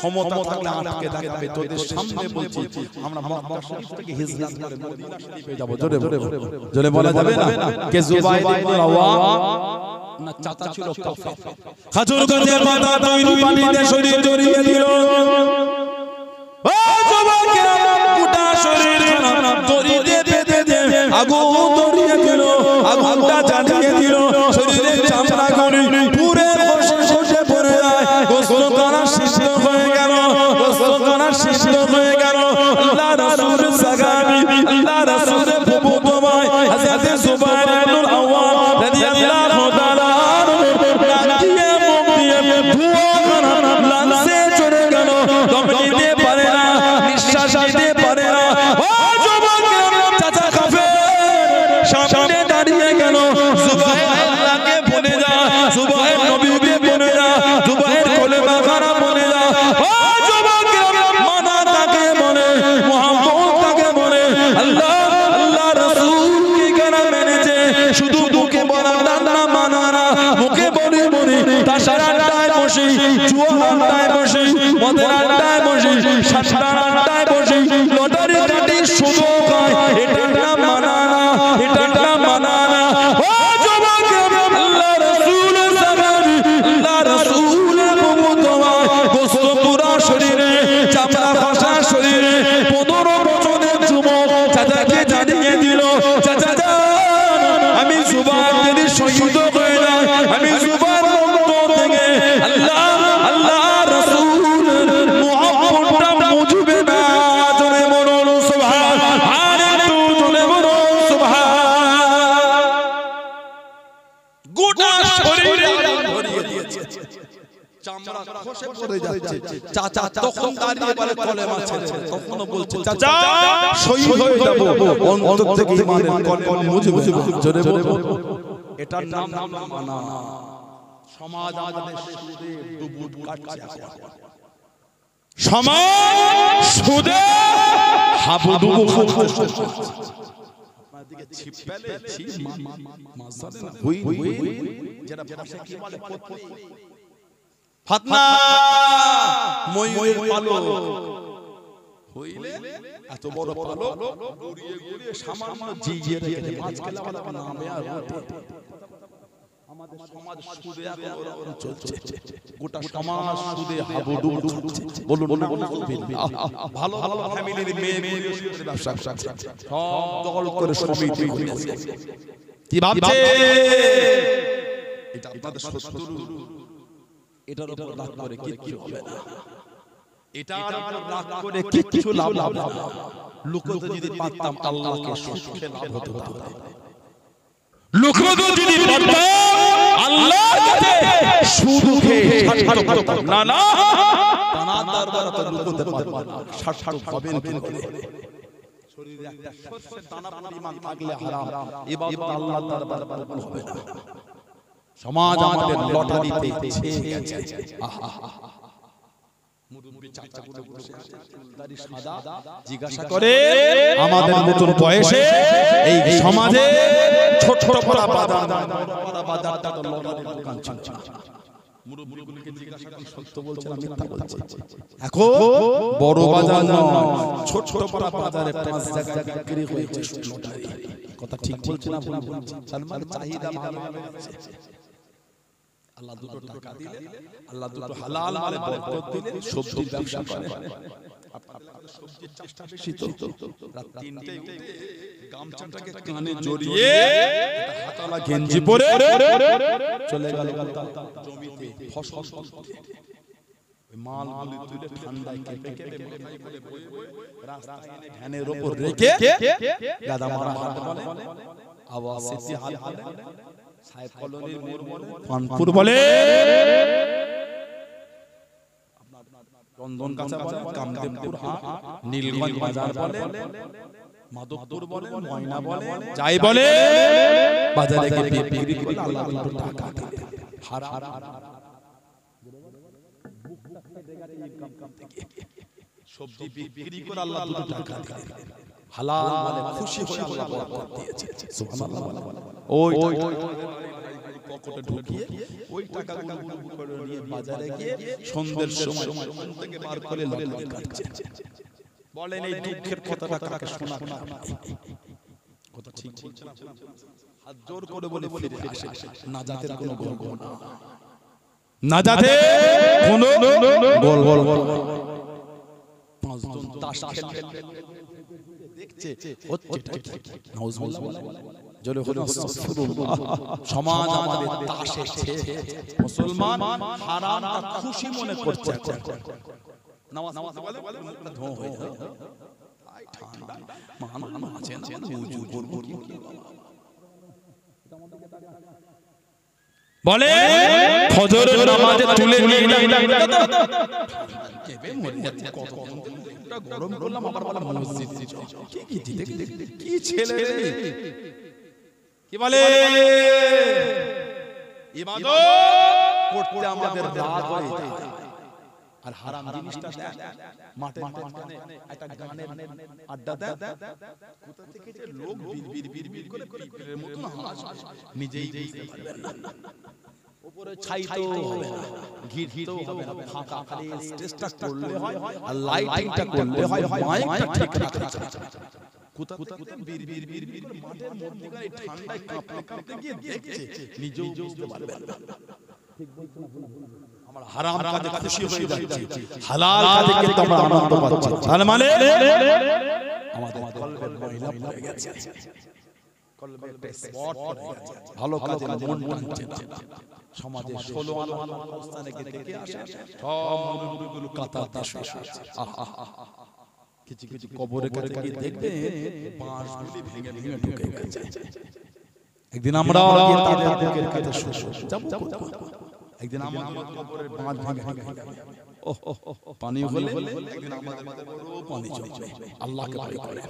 ক্ষমতা থাকলে আটকে থাকবে তোদের সামনে বলছি আমরা মক্কা শরীফ থেকে হিজরত করে মদিনা শরীফে যাব। জোরে জোরে বলা যাবে না কে জুবাইর ইবনে আওয়াম না চাচা ছিল কাফের। খাজুর গাছের পাতা তৈরি পানিতে শরীর জড়িয়ে দিল। ও যুবকেরা গোটা শরীর খানা দড়ি দিয়ে বেঁধে দিয়ে আগুন ধরিয়ে দিল। আগুনটা জ্বালিয়ে দিল। শরীরের চামড়া গলি পুরে বসে পড়ে যায়। গোসল করা সৃষ্টি হয়ে গেল। গোসল করা সৃষ্টি হয়ে গেল। আল্লাহ রাসূল সাহাবী আল্লাহ রাসূলের ফুফুতো ভাই হযরত জুবাইর ইবনে আওয়াম রাদিয়াল্লাহু তাআলা নাকিয়ে মুখ দিয়ে ধোঁয়া করা লাঞ্চে চড়ে গেল। দম নিতে পারে না, নিঃশ্বাস নিতে পারে না। ও যুবকেরা চাচা কাফের সামনে দাঁড়িয়ে গেল। জুবাইর আল্লাহকে বলে যা, জুবাইর নবীকে বলে যা, জুবাইর কলেমা খারাপ বলে যা। ও যুবকেরা মানা তাকে বলে, মুহাম্মদ তাকে বলে। আল্লাহ আল্লাহ রাসূল কি কেনা মেনেছে শুধু মুখে বলা না, মানা না। মুখে বলি বলি তাসার আড্ডায় বসি, জুয়ার আড্ডায় বসি, মদের আড্ডায় বসি, সাতটার আড্ডায় বসি, লটারি কাটি শুধু খায়। এটা না মানা না, এটা না মানা না। ও যুবকেরা আল্লাহ রাসূলের সাহাবী আল্লাহ রাসূলের ফুফুতো ভাই গোসল পুরা শরীরে চামড়া ফাঁসা শরীরে 15 বছরের যুবক চাচাকে জানিয়ে দিল, চাচা জান আমি জুবাইর যদি শহীদ হয়ে যাই, আমি জুবাইর রক্ত থেকে আল্লাহ আল্লাহ রাসূলের মুহাব্বতটা মুছবে না। জোরে বলুন সুবহান। আর একটু জোরে বলুন সুবহান। গোটা শরীরে ভরিয়ে দিয়েছে, চামড়া খসে পড়ে যাচ্ছে। চাচা তখন দাঁড়িয়ে বলে কলেমা ছেড়ে, তখনও বলছে চাচা শহীদ হয়ে যাব, অন্তর থেকে ঈমানের কলকল মুছবে। জোরে বলুন। এটার নাম মানা। সমাজ আমাদের সুদে ডুবুট কাটছে। সমাজ সুদে হাবুডুবু খাচ্ছে। আপনার দিকে ছিপ পেলে ছিপ মাছ ধরে না, হুই হুই যেটা ভাষা কি বলে ফাতনা ময়ূরের পালক হইলে এত বড় পালক গুড়িয়ে গুড়িয়ে সামান্য জিজিয়ে রেখে মাছ খেলা বলা নামে আর আমাদের সমাজ সুদে এখন চলছে। গোটা সমাজ সুদে হাবুডুবু খাচ্ছে। বলুন না ভালো ভালো ফ্যামিলির মেয়ে মেয়ে ব্যবসা সব দখল করে সমিতি হয়েছে। কি ভাবছে এটা আপনাদের শত্রু, এটার উপর রাগ করে কিচ্ছু হবে না, এটার উপর রাগ করে কিচ্ছু লাভ হবে না। লুকোতে যদি পারতাম আল্লাহকে সুখে লাভ হতে হতো। লুকোতে যদি পারতাম আল্লাহর কাছে সুখে ছাড়তে পারতাম না। না তার দরবারে তো লুকোতে পারবো না, ছাড় হবেন কি করে। শরীরে একটা সরষের দানা পরিমাণ থাকলে হারাম, ইবাদত আল্লাহর দরবারে কবুল হবে না। সমাজ আমাদের লটারিতে ছেয়ে গেছে। মুরব্বি চাচাগুলো বসে আছে, চুলদারি সাদা, জিজ্ঞাসা করে আমাদের মতন বয়সে এই সমাজে ছোট ছোট বড় বাজারটা তো লটারির দোকান ছিল না। মুরব্বিগুলোকে জিজ্ঞাসা করে সত্য বলছে না মিথ্যা বলছে? এখন বড় বাজার নয়, ছোট ছোট বড় বাজারে 5 জায়গায় বিক্রি হয়েছে লটারি। কথা ঠিক বলছে না ভুল বলছে? সালমান চাহিদা ভালো হয়ে গেছে। আল্লাহ দুটো টাকা দিলে, আল্লাহ দুটো হালাল মালে বরকত দিলে, সবজির ব্যবসা করে। আপনাদের সবজির চাষটা বেশি তো, রাত 3টায় উঠে গামছাটাকে কানে জড়িয়ে হাতালা গেঞ্জি পরে চলে গেল জমিতে ফসল তুলতে। ওই মালগুলো তুলে ঠান্ডায় কেটে কেটে মাথায় করে বয়ে বয়ে রাস্তায় এনে ভ্যানের উপর রেখে গাদা মারা হাত বলে, আওয়াজ সেটি হাত বলে, সাহেব কলোনির মোড় বলে, পানপুর বলে, চন্দন কাঁচা বলে, কামদেবপুর হাট, নীলগঞ্জ বাজার বলে, মাধবপুর বলে, ময়না বলে, যাই বলে বাজারে গিয়ে বিক্রি করে আল্লাহ দুটো টাকা দেয়। হারাম সবজি বিক্রি করে আল্লাহ দুটো টাকা দেয়। হালাল মানে খুশি হয়ে আল্লাহ বরকত দিয়েছে। সুবহানাল্লাহ। ওই পকেটে ঢুকিয়ে ওই টাকাগুলো করে নিয়ে বাজারে গিয়ে সন্ধ্যের সময় মন থেকে বার করে লটারি কাটছে। বলেন এই দুঃখের কথাটা কাকে শোনাবো? কথা ঠিক বলছেন আপনারা? হাত জোর করে বলে ফিরে আসে, নাজাতের কোনো গল্প না, নাজাতে কোনো গল্প। 5 জন তাস খেলে দেখছে হচ্ছে নাউজুবিল্লাহ জোরে হলো আস্তাগফিরুল্লাহ। সমাজ আমাদের তাসে খেয়ে মুসলমান হারামটা খুশি মনে করছে। নামাজ বলে মুখটা ধোঁ হয়ে যায়, আই ঠান্ডা মান আছে না উজু করব বলে ফজরের নামাজে তুলে নিয়ে কেবে মরে যাচ্ছে। কত গরম করলাম আবার বলে মসজিদ কি ছেলে রে, কি বলে ইবাদত করতে আমাদের রাত হয়ে যায়। আর হারাম জিনিসটা মাঠে একটা গানের আড্ডা দেয়, কোথা থেকে যে লোক বিড়বিড় করে পিঁপড়ের মতন হাসে নিজেই বুঝতে পারবেন না। উপরে ছাইতো হবে না, ঘিরতো হবে না, ফাঁকা খালি স্টেজটা করলে হয় আর লাইটিংটা করলে হয়, মাইকটা ঠিক রাখতে হয়। কোথা থেকে বিড়বিড় করে মাঠের মধ্যখানে ঠান্ডায় কাঁপতে গিয়ে দেখছে, নিজেও বুঝতে পারবেন না। ঠিক বলছেন না? আমরা হারাম কাজে খুশি হয়ে যাচ্ছি, হালাল কাজে কিন্তু আমরা আনন্দ পাচ্ছি। তার মানে আমাদের কলবের ময়লা পড়ে গেছে, কলবে একটা স্পট পড়ে গেছে, ভালো কাজে মন টানছে না। সমাজে 16 আনা অবস্থানে থেকে আসে, সব মুরুগুলো কাতাতে শেষ হচ্ছে। কিছু কিছু কবরের কাছে গিয়ে দেখবে বাঁশগুলি ভেঙে ভেঙে ঢুকে গেছে। একদিন আমরা তাদের বুকের কাছে যাব, একদিন আমাদের কবরের বাঁশ ভেঙে পানি হলে একদিন আমাদের বড় পানি জমবে। আল্লাহকে ভয় করে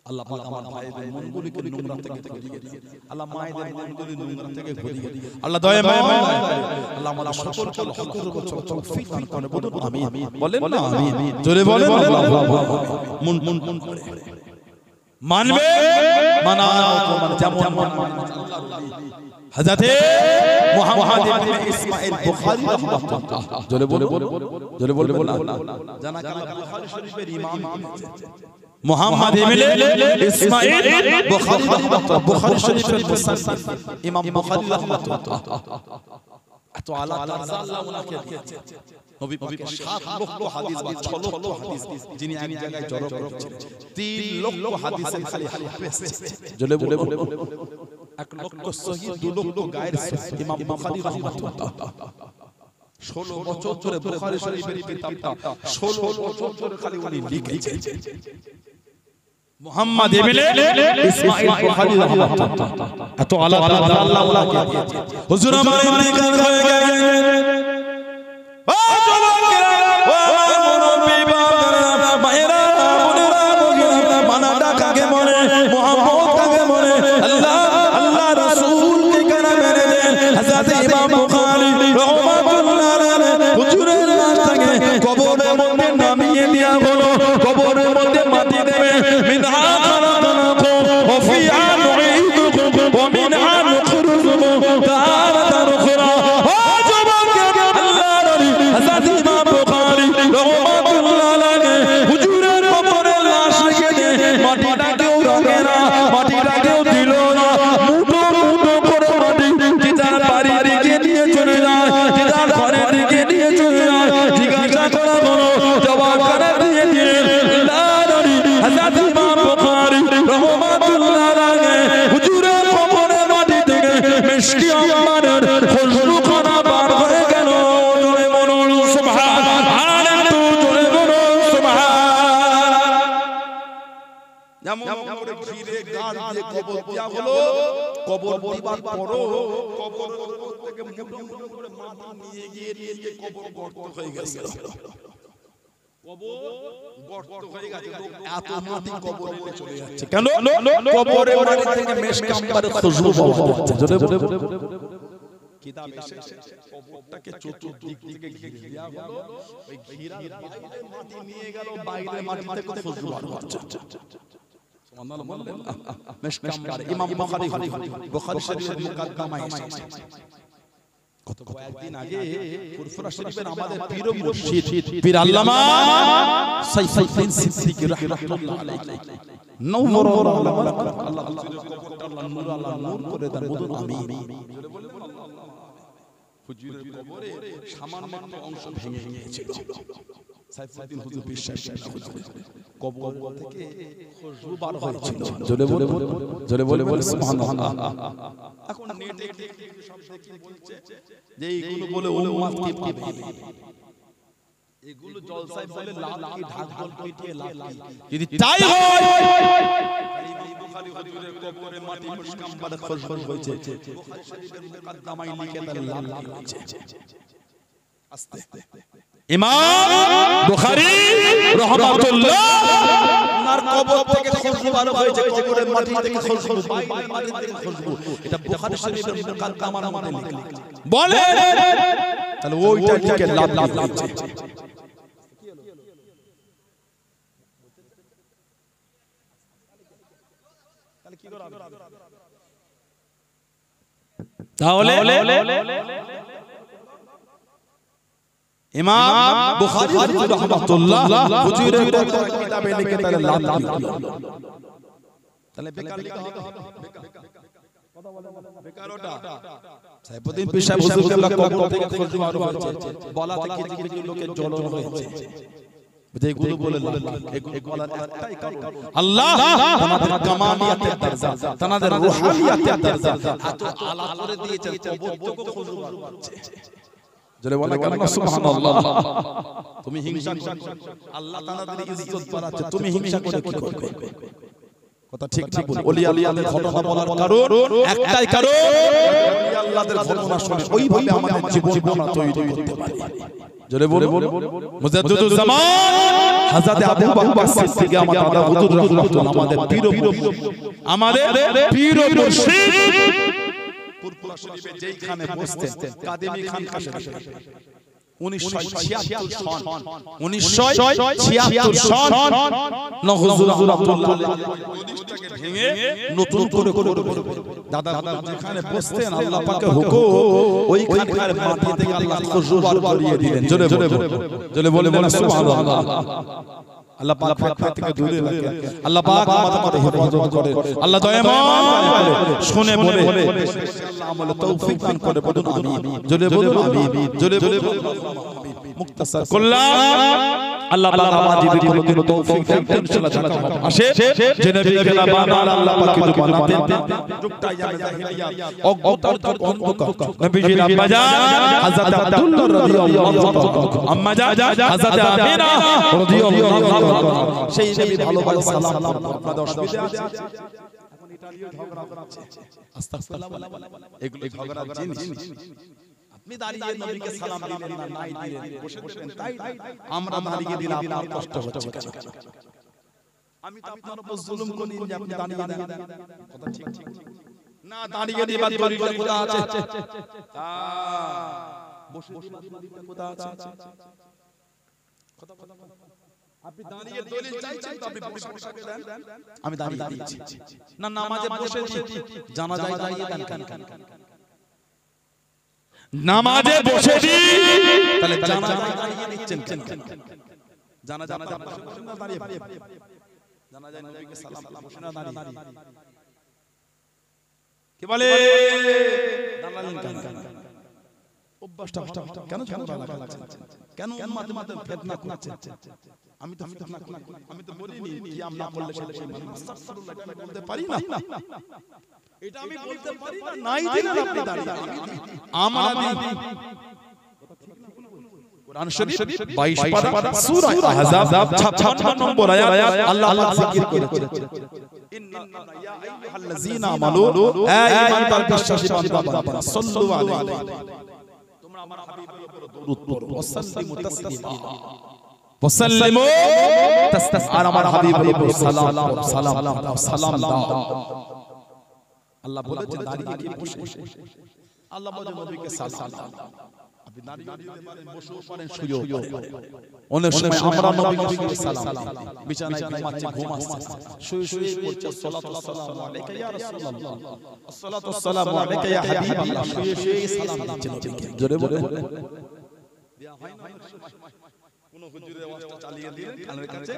আল্লাহ পাক আমার ভাইদের মনগুলিকে নোংরা থেকে ঘুরিয়ে দিয়ে, আল্লাহ মায়েদের মনগুলি নোংরা থেকে ঘুরিয়ে দিয়ে, আল্লাহ দয়াময় আল্লাহ আমাদের সকলকে হকের উপর তৌফিক দান করে। বলুন আমিন, বলেন না আমিন, জোরে বলেন মন মন মন করে মানবে মানা যেমন হযরতে মুহাম্মদ ইবনে ইসমাঈল বুখারী রাহিমাহুল্লাহ, জোরে বলে জোরে বলে জানা কালা বুখারী শরীফের ইমাম মুহাম্মদ ইবনে ইসমাঈল বুখারী রাহিমাহুল্লাহ, বুখারী শরীফের মুসান্নিফ ইমাম বুখারী রাহিমাহুল্লাহ। এত আলা দরজা আল্লাহ ওনাকে দিয়েছে। নবী পাকের 7 লক্ষ হাদিস বা 6 লক্ষ হাদিস যিনি এক জায়গায় জড়ো করেছেন, 3 লক্ষ হাদিসের খালি হাফেজ, জোরে বলে 1 লক্ষ সহিহ, 2 লক্ষ গায়ের সহিহ। ইমাম বুখারী রাহিমাহুল্লাহ 16 বছর ধরে বুখারী শরীফের কিতাবটা 16 বছর ধরে খালি উনি লিখেছেন। মুহাম্মদ ইবনে ইসমাঈল বুখারী রাহিমাহুল্লাহ এত আলা দরজা আল্লাহ ওনাকে দিয়েছে। হুজুর আমার ইন্তেকাল হয়ে গেছে। ও যুবকেরা, ও মুরব্বি বাবারা, মায়েরা, বোনেরা, বগিরা, মানাটা কাকে বলে, মুহাম্মদ কাকে বলে, আল্লাহ আল্লাহ রাসূল কে কানা মেনে দেন। হযরত ইমাম বুখারী রাহমাতুল্লাহ আলাইহি হুজুরের কাছ থেকে যেমন করে ঘিরে গাড় দিয়ে কবর দেয়া হলো, কবর দিবার পরও কবরের উপর থেকে মুঠো করে মাটি নিয়ে গিয়ে কবর গর্ত হয়ে গেছে। কবর গর্ত হয়ে গেছে, এত মাটি কবরে চলে যাচ্ছে কেন? কবরের মাটি থেকে মেশকাম্বারের খুশবু পাওয়া যাচ্ছে। কিতাব এসেছে কবরটাকে চতুর্দিক থেকে ঘিরে দেয়া হলো, ওই ঘিরার বাইরে মাটি নিয়ে গেল, বাইরে মাটি থেকে খুশবু বার হচ্ছে। সুবহানাল্লাহ বললেন মেশকাম্বার। ইমাম বুখারী শরীফের মুকদ্দমায় এসেছে। কয়েকদিন আগে ফুরফুরা শরীফের আমাদের পীর ও মুর্শিদ পীর আল্লামা সাইফুদ্দিন সিদ্দিকী রাহমাতুল্লাহ আলাইহি নওয়ার আল্লাহ কবরটা আল্লাহ নূর করে দেন, বলুন আমিন। হুজুরের কবরে সামান্য অংশ ভেঙে গিয়েছিল। সাইফুদ্দিন হুজুর বিশ্বাস কবর থেকে খুশবু বার হয়েছিল। জোরে বলে সুবহানাল্লাহ। এখন নেটে সব দেখি বলছে যে এইগুলো বলে উম্মাত কি পাবে, এগুলো জলসায় বলে লাভ কি, ঢাক ঢোল পিটিয়ে লাভ কি। যদি তাই হয় এই বুখারী হুজুরের কবরে মাটি মুশকাম্বারে খুশবু হয়েছে, বুখারী শরীফের মুকদ্দমায় লিখে দেন লাভ কি হয়েছে। আস্তে ইমাম বুখারী রাহমাতুল্লাহ ওনার কবর থেকে খুশবু বার হয়েছে, কবরের মাটি থেকে খুশবু, বাইরের মাটি থেকে খুশবু। এটা বুখারী শরীফের মুকদ্দমার মধ্যে লেখা বলে, তাহলে ওইটা লিখে লাভ হয়েছে। তাহলে ইমাম বুখারী রাহমাতুল্লাহ হুজুরের কিতাবে লিখে তাহলে লাভ কি হলো? তাহলে বেকার লিখা হবে, কথা বলে বেকার ওটা। সাইফুদ্দিন পেশাব হুজুরকে আল্লাহ কবর থেকে খুশবু বার হয়েছে, বলাতে কিছু লোকের জ্বলন হয়েছে। যেগুলো বলে এগুলোর একটাই কারণ, আল্লাহ তাদের কামালিয়াতের দরজা, তাদের রূহানিয়াতের দরজা এত আলা করে দিয়েছেন, কবর থেকে খুশবু বার হচ্ছে। জোরে বলা কেন সুবহানাল্লাহ। তুমি হিংসা করো, আল্লাহ তাআলার ইজ্জত বাড়াচ্ছে, তুমি হিংসা করে কি করবে? কথা ঠিক বল। ওলি আল্লাহদের ঘটনা বলার কারণ একটাই কারণ, ওলি আল্লাহদের ঘটনা শুনে ওইভাবে আমাদের জীবন আমরা তৈরি করতে পারি। জোরে বল। মুজাদ্দিদুজ জামান হযরত আবু বকর সিদ্দিক আমার দাদা হুজুর রাহমাতুল্লাহ আমাদের পীর ও মুর্শিদ ফুরফুরা শরীফে যেইখানে বসতেন কাদেমী খান কাছে 1976 সন হুজুর রাহমাতুল্লাহ প্রতিষ্ঠাকে ভেঙে নতুন করে দাদা যেখানে বসতেন আল্লাহ পাকের হুকুম ওইখানকার মাটি থেকে আল্লাহ খুশবু বার করিয়ে দিলেন। জোরে বলে সুবহানাল্লাহ। আল্লাহ পাক ফাঁক থেকে দূরে রাখেন, আল্লাহ পাক আমাদের হেফাজত করে, আল্লাহ দয়াময় শুনে বলে আল্লাহ আমলে তৌফিক দান করে, বলুন আমিন। জোরে বলুন আমিন। জোরে বলুন মুক্তাসার করলাম, আল্লাহ পাক আমাদের কোনদিন তৌফিক দেন ইনশাআল্লাহ। আসে যে নবী কেলা বানাল আল্লাহ পাক কিছু বানাতেন, যুগটা ইয়ামে জাহিলিয়াত অজ্ঞতার অন্ধকার, নবীজির আব্বা জান হযরত আব্দুল্লাহ রাদিয়াল্লাহু তাআলা, আম্মা জান হযরত আমিনা রাদিয়াল্লাহু তাআলা, সেই নবী ভালোবাসা সালাম আপনাদের অসুবিধা আছে? এখন এটা নিয়ে ঝগড়া হচ্ছে, আস্তাগফিরুল্লাহ এগুলো ঝগড়ার জিনিস। আপনি দাঁড়িয়ে নবীকে সালাম দিলেন না, নাই দিলেন, বসে বসেন, তাই আমরা দাঁড়িয়ে দিলে আপনার কষ্ট হচ্ছে কেন? আমি তো আপনার উপর জুলুম করি যে আপনি দাঁড়িয়ে দেন, কথা ঠিক না? দাঁড়িয়ে দিবার দলিলটা কোথা আছে? বসে দিবার দলিলটা কোথা আছে? কথা আপনি দাঁড়িয়ে দলিল চাইছেন তো আপনি বসে বসে দেন, আমি দাঁড়িয়ে দিচ্ছি না, নামাজে বসে জানাজায় দাঁড়িয়ে দেন কেন? নামাজে বসে দি তাহলে জানাজায় দাঁড়িয়ে নিচ্ছেন কেন? জানাজা বসে বসে না দাঁড়িয়ে, জানাজায় নবীকে সালাম বসে না দাঁড়িয়ে, কি বলে দাঁড়ালেন কেন? অভ্যাসটা কেন ঝগড়া লাগছে? কেন উম্মতে মাঝে ফিতনা করছে? আমি তো ফিতনা করি, আমি তো বলিনি কি আমরা করলে সেই আস্তাগফিরুল্লাহ বলতে পারি না, এটা আমি বলতে পারি না, নাই দিলেন আপনি দাঁড়িয়ে, আমরা দিই। কুরআন শরীফ 22 পারা সূরা আহজাব 56 নম্বর আয়াত আল্লাহ পাক জিকির করেছে ইন্না ইয়া আইয়ুহাল্লাযীনা আমানু এ ঈমানদার বিশ্বাসী বান্দা সাল্লু আলাইহি তোমরা আমার হাবিবের উপর দরুদ পড়ো ওয়াসাল্লিমু তাসলিমা ওয়াসাল্লিমু তাসলিমা আর আমার হাবিবের উপর সালাম দাও আল্লাহ বলেছেন দাঁড়িয়ে কি বসে আল্লাহ বলেন নবীকে সালাম দাও আপনি দাঁড়িয়ে দিতে পারেন বসেও পারেন শুয়েও পারেন অনেক সময় আমরা নবীকে সালাম বিছানায় ঘুম আসছে শুয়ে শুয়ে পড়ছে সালাতু সালামু আলাইকা ইয়া রাসূলুল্লাহ আসসালাতু সালামু আলাইকা ইয়া হাবিবাল্লাহ শুয়ে শুয়ে সালাম দিচ্ছেন নবীকে জোরে বলেন দেয়া হয় না কোন হুজুরের ওয়াজটা চালিয়ে দিলেন কানের কাছে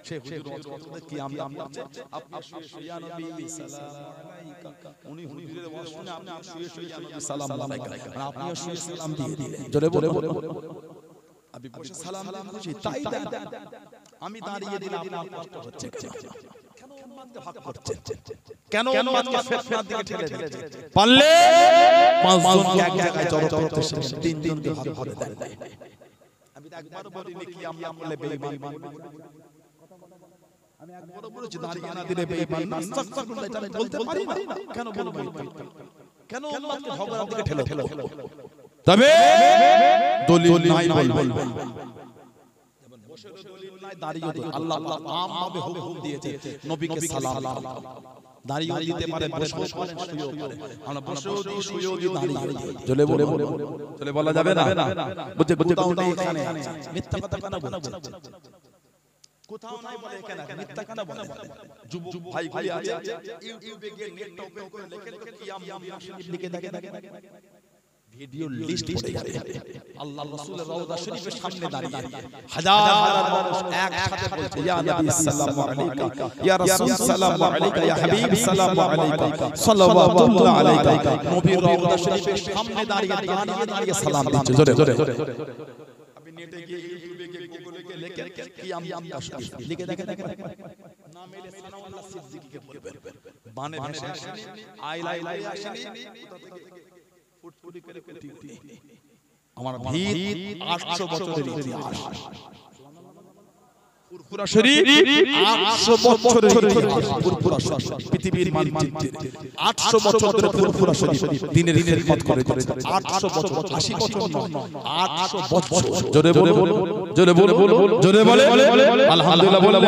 সেই হুজুর ওয়াজটা কি আমরা আপনি শুয়ে শুয়ে ইয়া নবী সালাম আলাইকা উনি হুজুরের ওয়াজ শুনে আপনি শুয়ে শুয়ে ইয়া নবী সালাম আলাইকা আপনি শুয়ে সালাম দিয়ে দিলেন জোরে বলে আপনি বসে সালাম দিন খুশি তাই দেন আমি দাঁড়িয়ে দিলাম আপনার কষ্ট হচ্ছে কেন উম্মতকে ভাগ করছেন কেন উম্মতকে ফিতনার দিকে ঠেলে দিচ্ছেন পারলে পাঁচজনকে এক জায়গায় জড়ো করতে শিখেন তিনজনকে ভাগ করে দেন আমি তো একবার বলিনি কি আমরা বললে বেঈমান আমি একবার বলেছি দাঁড়িয়ে না দিলে বেঈমান না আস্তাগফিরুল্লাহ এটা বলতে পারি না কেন বলবো কেন উম্মতকে ভগবানের দিকে ঠেলে তবে দলিল নাই বলবেন যেমন বসে দলিল নাই দাঁড়িয়ে আল্লাহ আমভাবে হুকুম দিয়েছে নবীকে সালাম দাঁড়িয়ে দিতে পারে বসেও পারেন শুয়েও পারেন আমরা বসেও দিই শুয়েও দিই দাঁড়িয়ে চলে বলা যাবে না বুঝতে কোথাও নেই এখানে মিথ্যা কথা কেন বলছেন কোথাও নাই বলে এখানে মিথ্যা কেন বলে যুবক ভাইগুলি আছে ইউটিউবে গিয়ে নেট ওপেন করে লেখেন কিয়াম শরীফ লিখে দেখেন ভিডিও লিস্ট পড়ে যাবে আল্লাহর রাসূলের রওজা শরীফের সামনে দাঁড়িয়ে হাজার হাজার মানুষ একসাথে বলছে ইয়া নবী সাল্লাল্লাহু আলাইকা ইয়া রাসূল সাল্লাল্লাহু আলাইকা ইয়া হাবিব সাল্লাল্লাহু আলাইকা সাল্লাল্লাহু আলাইকা নবীর রওজা শরীফের সামনে দাঁড়িয়ে সালাম দিচ্ছে জোরে আপনি নেটে গিয়ে ইউটিউবে গিয়ে গুগলে গিয়ে লেখেন কিয়াম শরীফ লিখে দেখেন নাম এলে সানাউল্লাহ সিদ্দিকীকে বলবেন বানে ভেসে আসেনি আইলাই আসেনি ফুটফুটি করে কুটি আমার ভিত 800 বছরের ইতিহাস ফুরফুরা শরীফ 800 বছরের ইতিহাস ফুরফুরা শরীফ পৃথিবীর মানচিত্রে 800 বছর ধরে ফুরফুরা শরীফ দিনের খিদমত করে চলেছে 800 বছর 80 বছর নয় 800 বছর জোরে বলে আলহামদুলিল্লাহ বলে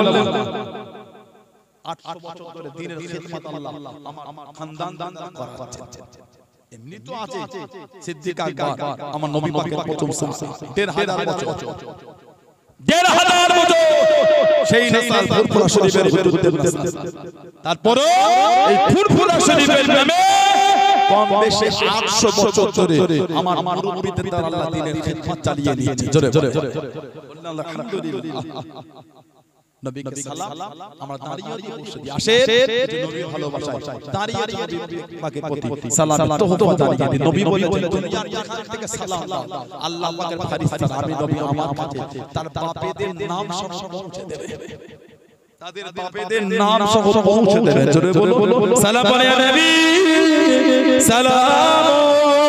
800 বছর ধরে দিনের খিদমত আল্লাহ আমার খানদান করাচ্ছে এমনি তো আছে সিদ্দিক আকবর আমার নবী পাকের প্রথম সন্তান 1500 বছর 1500 বছর সেই নসাল ফুরফুরা শরীফের বিরুদ্ধে তারপর এই ফুরফুরা শরীফের নামে কম বেশি 800 বছর ধরে আমার মুরব্বিদের দ্বারা আল্লাহ দ্বীনের খিদমত চালিয়ে নিয়েছে জোরে আলহামদুলিল্লাহ নবীকে সালাম আমরা দাঁড়িয়ে বসে দিই আসে যে নবীর ভালোবাসা দাঁড়িয়ে নবী পাকের প্রতি সালাম তোহফা দাঁড়িয়ে নবী বলেছেন দুনিয়ার যেখান থেকে সালাম দাও আল্লাহ পাকের ফেরেশতা আমি নবী আমার কাছে তার বাপেদের নাম সহ পৌঁছে দেবে তাদের বাপেদের নাম সহ পৌঁছে দেবে জোরে বলো সালাম আলাইহি নবী সালাম